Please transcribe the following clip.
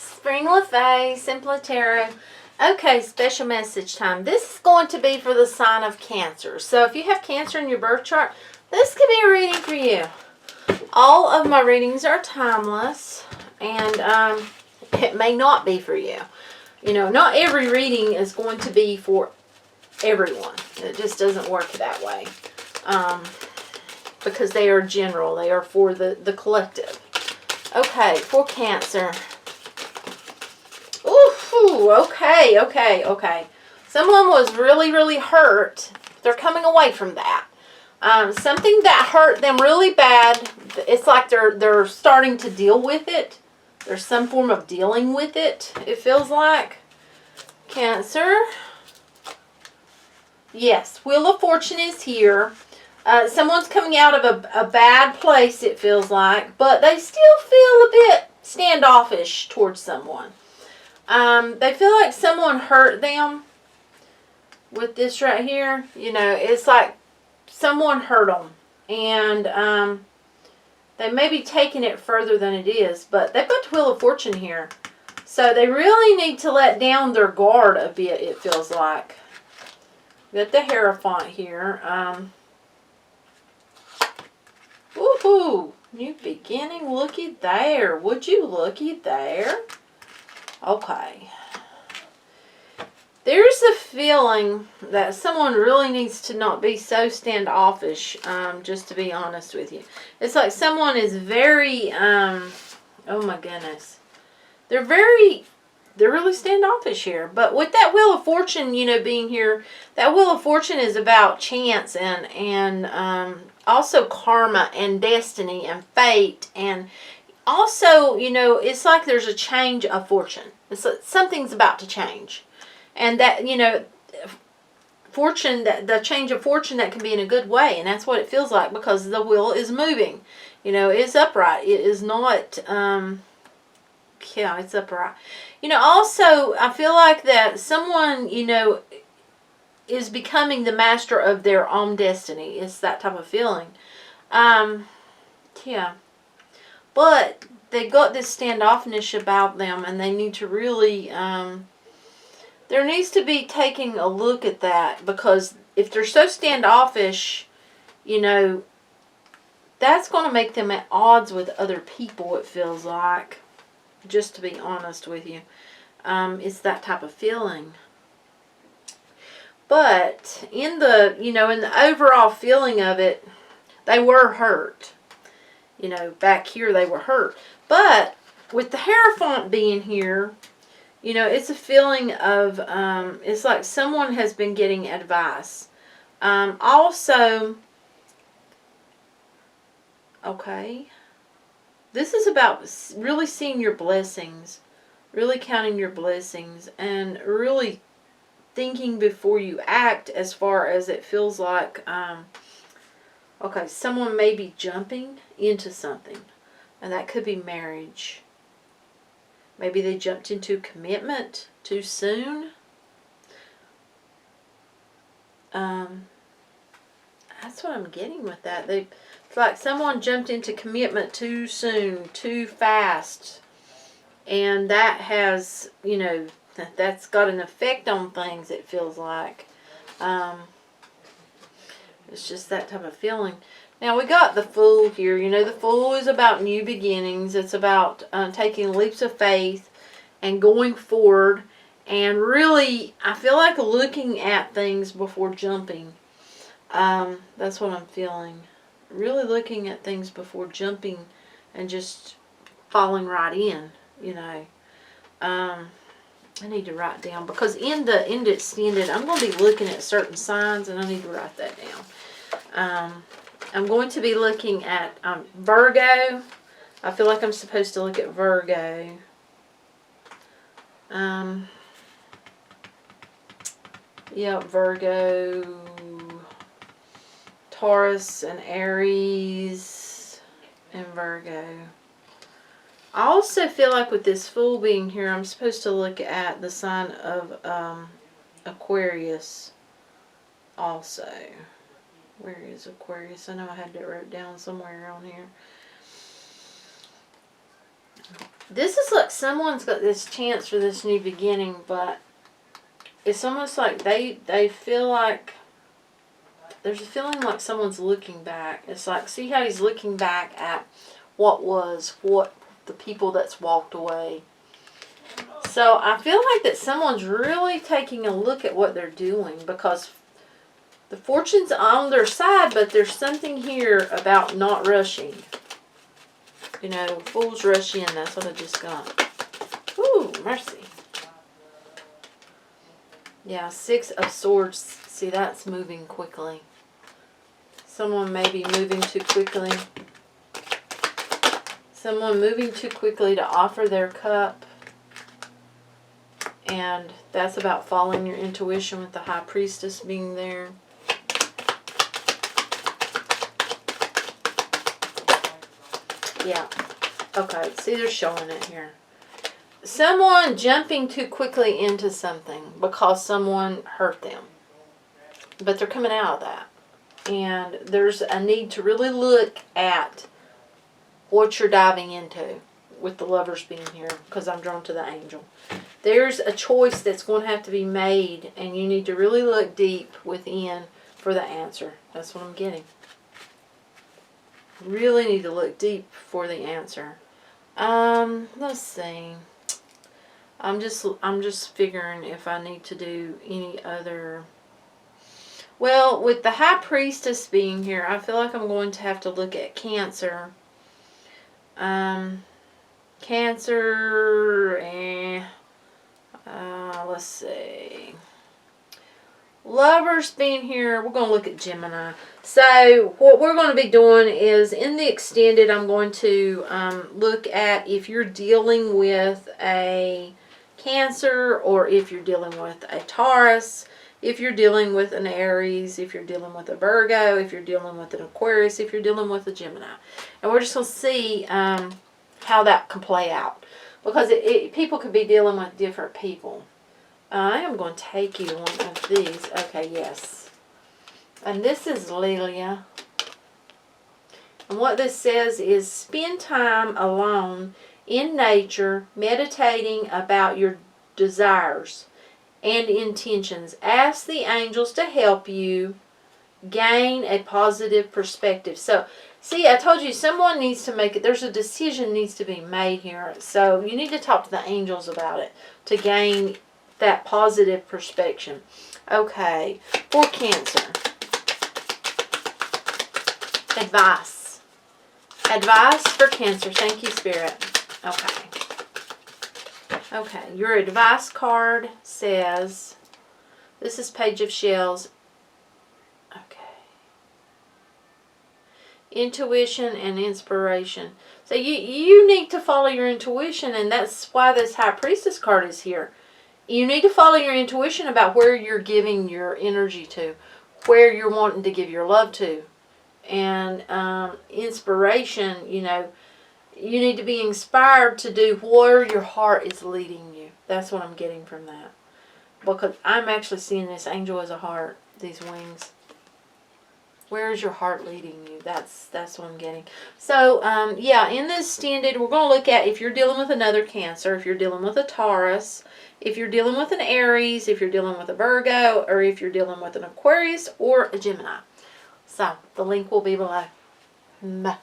Spring LaFay, Simple Tarot. Okay, special message time. This is going to be for the sign of Cancer. So if you have Cancer in your birth chart, this could be a reading for you. All of my readings are timeless, and it may not be for you. You know, not every reading is going to be for everyone. It just doesn't work that way. Because they are general. They are for the collective. Okay, for Cancer. Ooh, okay. Someone was really hurt. They're coming away from that. Something that hurt them really bad. It's like they're starting to deal with it. There's some form of dealing with it, it feels like. Cancer. Yes, Wheel of Fortune is here. Someone's coming out of a bad place, it feels like. But they still feel a bit standoffish towards someone. They feel like someone hurt them with this right here. You know, it's like someone hurt them. And they may be taking it further than it is. But they've got the Wheel of Fortune here. So they really need to let down their guard a bit, it feels like. Got the Hierophant here. Woohoo! New beginning. Looky there. Would you looky there? Okay. There's a feeling that someone really needs to not be so standoffish, just to be honest with you. It's like someone is very, oh my goodness. They're really standoffish here. But with that Wheel of Fortune, you know, being here, that Wheel of Fortune is about chance and also karma and destiny and fate. And also, you know, it's like there's a change of fortune. It's like something's about to change. And that, you know, fortune, the change of fortune, that can be in a good way. And that's what it feels like because the wheel is moving. You know, it's upright. It is not, yeah, it's upright. You know, also, I feel like that someone, you know, is becoming the master of their own destiny. It's that type of feeling. Yeah. But they got this standoffishness about them, and they need to really, there needs to be taking a look at that, because if they're so standoffish, you know, that's going to make them at odds with other people, it feels like. Just to be honest with you. It's that type of feeling. But in the, you know, in the overall feeling of it, they were hurt. You know, back here they were hurt. But with the Hierophant being here, you know, it's a feeling of, it's like someone has been getting advice. Also, okay, this is about really seeing your blessings, really counting your blessings, and really thinking before you act, as far as it feels like, okay, someone may be jumping into something, and that could be marriage. Maybe they jumped into commitment too soon. That's what I'm getting with that. It's like someone jumped into commitment too soon, too fast. And that has, you know, that's got an effect on things, it feels like. It's just that type of feeling. Now, we got the Fool here. You know, the Fool is about new beginnings. It's about taking leaps of faith and going forward. And really, I feel like looking at things before jumping. That's what I'm feeling. Really looking at things before jumping and just falling right in, you know. I need to write down, because in the extended, I'm going to be looking at certain signs, and I need to write that down. I'm going to be looking at Virgo. I feel like I'm supposed to look at Virgo. Yeah, Virgo, Taurus, and Aries, and Virgo. I also feel like with this Fool being here, I'm supposed to look at the sign of Aquarius also. Where is Aquarius? I know I had that wrote down somewhere around here. This is like someone's got this chance for this new beginning, but it's almost like they feel like there's a feeling like someone's looking back. It's like, see how he's looking back at what the people that's walked away. So I feel like that someone's really taking a look at what they're doing, because the fortune's on their side, but there's something here about not rushing. You know, fools rush in. That's what I just got. Ooh, mercy. Yeah, 6 of Swords. See, that's moving quickly. Someone may be moving too quickly. Someone moving too quickly to offer their cup. And that's about following your intuition with the High Priestess being there. Yeah. Okay, see, they're showing it here. Someone jumping too quickly into something because someone hurt them. But they're coming out of that. And there's a need to really look at what you're diving into with the Lovers being here, because I'm drawn to the Angel. There's a choice that's going to have to be made, and you need to really look deep within for the answer. That's what I'm getting. Really need to look deep for the answer. Let's see. I'm just figuring if I need to do any other. Well, with the High Priestess being here, I feel like I'm going to have to look at Cancer. Cancer, let's see. Lovers being here, we're going to look at Gemini. So, what we're going to be doing is, in the extended, I'm going to look at if you're dealing with a Cancer, or if you're dealing with a Taurus, if you're dealing with an Aries, if you're dealing with a Virgo, if you're dealing with an Aquarius, if you're dealing with a Gemini. And we're just going to see how that can play out. Because people could be dealing with different people. I am going to take you one of these. Okay, yes. And this is Lilia. And what this says is, spend time alone in nature, meditating about your desires and intentions. Ask the angels to help you gain a positive perspective. So, see, I told you someone needs to make it. There's a decision needs to be made here. So, you need to talk to the angels about it to gain that positive perspective. Okay, for Cancer. Advice. Advice for Cancer. Thank you, Spirit. Okay. Okay, your advice card says, this is Page of Shells. Okay. Intuition and inspiration. So you need to follow your intuition, and that's why this High Priestess card is here. You need to follow your intuition about where you're giving your energy to, where you're wanting to give your love to. And inspiration, you know, you need to be inspired to do where your heart is leading you. That's what I'm getting from that. Because I'm actually seeing this angel as a heart, these wings. Where is your heart leading you? That's what I'm getting. So, yeah, in this extended, we're going to look at if you're dealing with another Cancer, if you're dealing with a Taurus, if you're dealing with an Aries, if you're dealing with a Virgo, or if you're dealing with an Aquarius or a Gemini. So, the link will be below. Bye.